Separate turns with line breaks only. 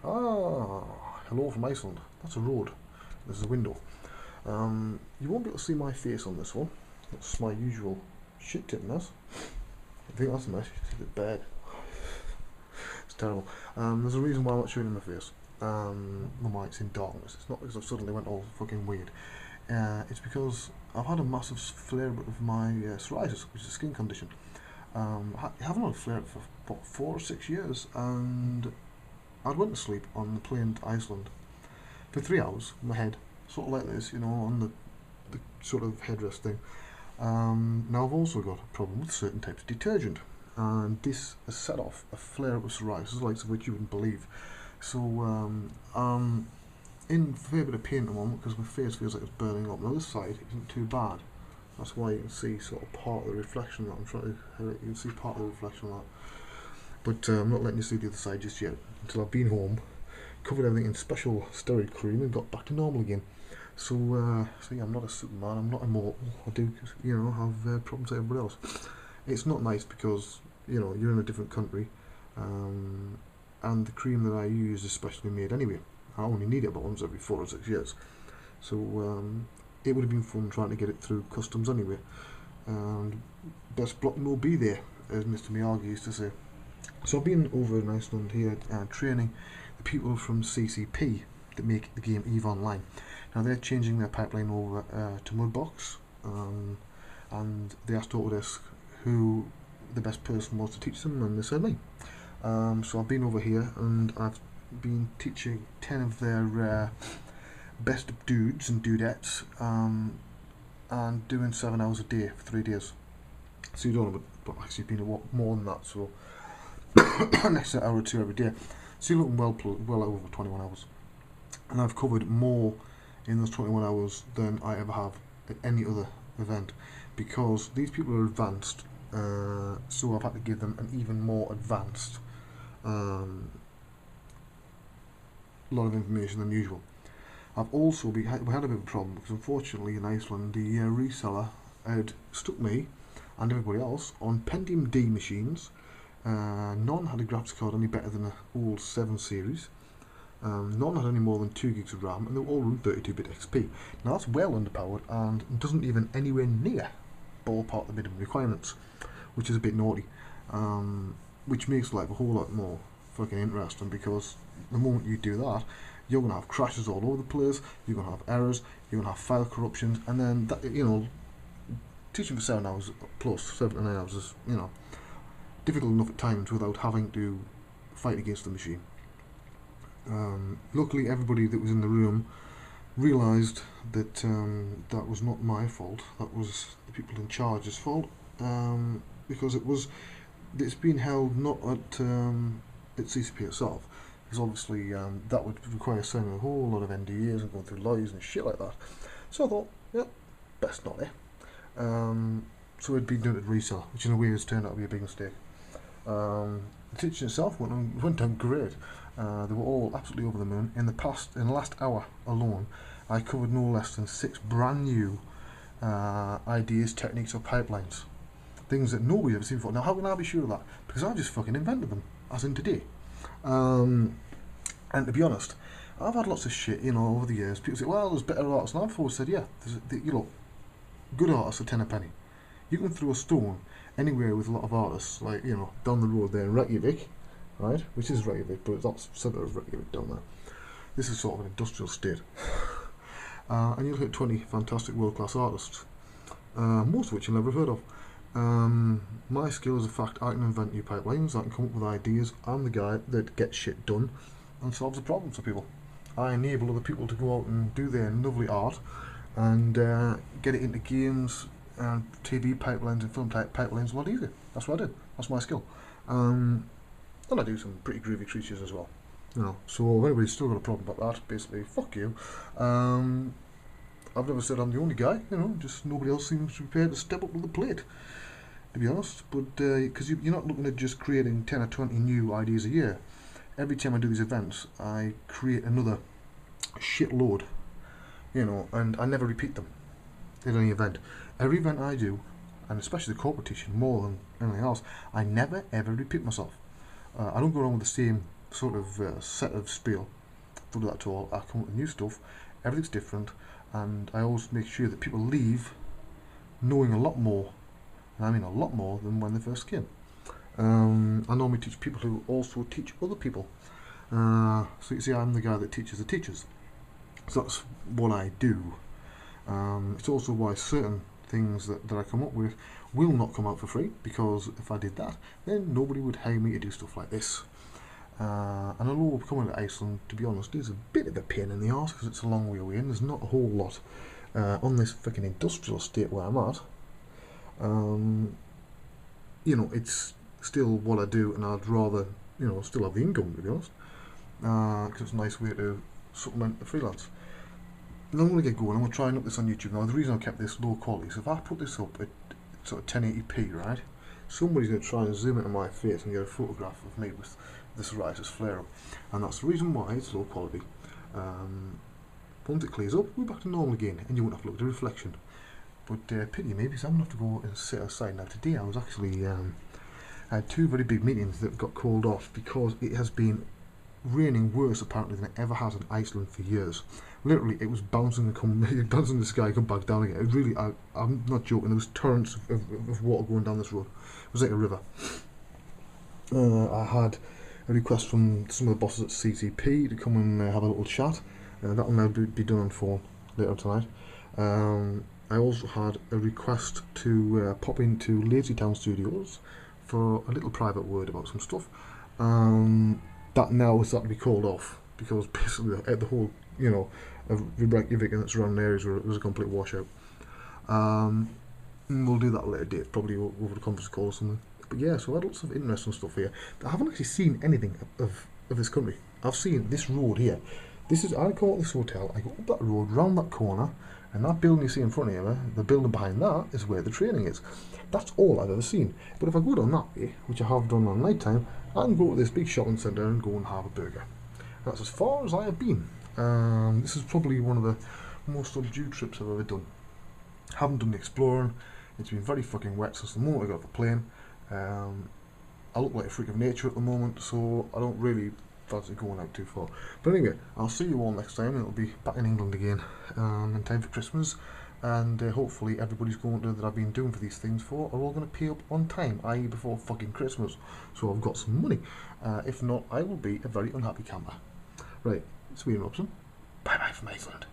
Ah, hello from Iceland. That's a road. There's a window. You won't be able to see my face on this one. That's my usual shit tipness. I think that's nice. It's a bit bad. It's terrible. There's a reason why I'm not showing you my face. My mic's in darkness. It's not because I suddenly went all fucking weird. It's because I've had a massive flare up of my psoriasis, which is a skin condition. I haven't had a flare up for what, 4 or 6 years, and I went to sleep on the plane to Iceland for 3 hours. My head sort of like this, on the sort of headrest thing. Now I've also got a problem with certain types of detergent, and this has set off a flare up of psoriasis, like of which you wouldn't believe. So I'm in a fair bit of pain at the moment because my face feels like it's burning up. Now this side isn't too bad. That's why you can see sort of part of the reflection that I'm trying to. You can see part of the reflection of that. But I'm not letting you see the other side just yet until I've been home, covered everything in special steroid cream, and got back to normal again. So yeah, I'm not a Superman. I'm not immortal. I do, have problems like everybody else. It's not nice because you're in a different country, and the cream that I use is specially made anyway. I only need it about once every 4 or 6 years. So it would have been fun trying to get it through customs anyway. And best block no be there, as Mr. Miyagi used to say. So I've been over in Iceland here training the people from CCP that make the game EVE Online. Now they're changing their pipeline over to Mudbox, and they asked Autodesk who the best person was to teach them, and they said me. So I've been over here and I've been teaching 10 of their best dudes and dudettes, and doing 7 hours a day for 3 days. So you don't know, but actually been a lot more than that. So an extra hour or 2 every day. So you're looking well over 21 hours, and I've covered more in those 21 hours than I ever have at any other event, because these people are advanced. So I've had to give them an even more advanced lot of information than usual. I've also we had a bit of a problem because unfortunately in Iceland the reseller had stuck me and everybody else on Pentium D machines. None had a graphics card any better than an old 7 series. None had any more than 2 gigs of RAM, and they were all run 32-bit XP. Now that's well underpowered and doesn't even anywhere near ballpark the minimum requirements, which is a bit naughty. Which makes life a whole lot more fucking interesting, because the moment you do that, you're going to have crashes all over the place, you're going to have errors, you're going to have file corruptions, and then that, teaching for 7 hours plus 7 to 9 hours is difficult enough at times without having to fight against the machine. Luckily everybody that was in the room realised that that was not my fault, that was the people in charge's fault, because it's been held not at CCP itself, because obviously that would require signing a whole lot of NDAs and going through lawyers and shit like that. So I thought, best not, eh? So it'd been done at reseller, which in a way has turned out to be a big mistake. The teaching itself went down great. They were all absolutely over the moon. In the last hour alone, I covered no less than 6 brand new ideas, techniques, or pipelines. Things that nobody's ever seen before. Now, how can I be sure of that? Because I just fucking invented them, as in today. And to be honest, I've had lots of shit, over the years. People say, well, there's better artists. And I've always said, yeah, good artists are 10 a penny. You can throw a stone anywhere with a lot of artists, like, down the road there in Reykjavik, right? Which is Reykjavik, but it's not the centre of Reykjavik down there. This is sort of an industrial state. And you'll hit 20 fantastic world-class artists, most of which you'll never have heard of. My skill is the fact I can invent new pipelines, I can come up with ideas. I'm the guy that gets shit done and solves the problems for people. I enable other people to go out and do their lovely art and get it into games and TV pipelines and film type pipelines a lot easier. That's what I do. That's my skill. And I do some pretty groovy creatures as well. So if anybody's still got a problem about that, basically, fuck you. I've never said I'm the only guy, just nobody else seems prepared to step up to the plate, to be honest. But because you're not looking at just creating 10 or 20 new ideas a year. Every time I do these events, I create another shitload, and I never repeat them in any event. Every event I do, and especially the corporate teaching more than anything else, I never ever repeat myself. I don't go around with the same sort of set of spiel. Don't do that at all. I come up with new stuff. Everything's different, and I always make sure that people leave knowing a lot more, and I mean a lot more than when they first came. I normally teach people who also teach other people. So you see, I'm the guy that teaches the teachers. So that's what I do. It's also why certain things that I come up with will not come out for free, because if I did that, then nobody would hire me to do stuff like this. And although coming to Iceland, to be honest, is a bit of a pain in the arse because it's a long way away and there's not a whole lot on this freaking industrial estate where I'm at. It's still what I do, and I'd rather, still have the income, to be honest, because it's a nice way to supplement the freelance. And I'm going to get going. I'm going to try and up this on YouTube. Now, the reason I kept this low quality is if I put this up at sort of 1080p, right, somebody's going to try and zoom into my face and get a photograph of me with this psoriasis flare up, and that's the reason why it's low quality. Once it clears up, we're back to normal again, and you won't have to look at the reflection. But pity me, because I'm going to have to go and sit outside. Now today I was actually, I had two very big meetings that got called off because it has been raining worse apparently than it ever has in Iceland for years. Literally, it was bouncing bouncing the sky, come back down again. It really, I'm not joking, there was torrents of water going down this road. It was like a river. I had a request from some of the bosses at CCP to come and have a little chat. That will now be done on phone later tonight. I also had a request to pop into Lazy Town Studios for a little private word about some stuff. That now has had to be called off because basically the whole, of Reykjavik and its surrounding areas was a complete washout. We'll do that at a later date, probably over the conference call or something. But yeah, so I had lots of interesting stuff here. I haven't actually seen anything of this country. I've seen this road here. I come up this hotel, I go up that road, round that corner, and that building you see in front of you, the building behind that is where the training is. That's all I've ever seen. But if I go down that way, which I have done on night time, I can go to this big shopping centre and go and have a burger. That's as far as I have been. This is probably one of the most subdued trips I've ever done. Haven't done the exploring. It's been very fucking wet since the moment I got off the plane. I look like a freak of nature at the moment, so I don't really fancy going out too far. But anyway, I'll see you all next time, and it'll be back in England again in time for Christmas. And hopefully everybody's going to that I've been doing for these things for are all going to pay up on time, i.e. before fucking Christmas. So I've got some money. If not, I will be a very unhappy camper. Right, it's Wayne Robson. Bye bye from Iceland.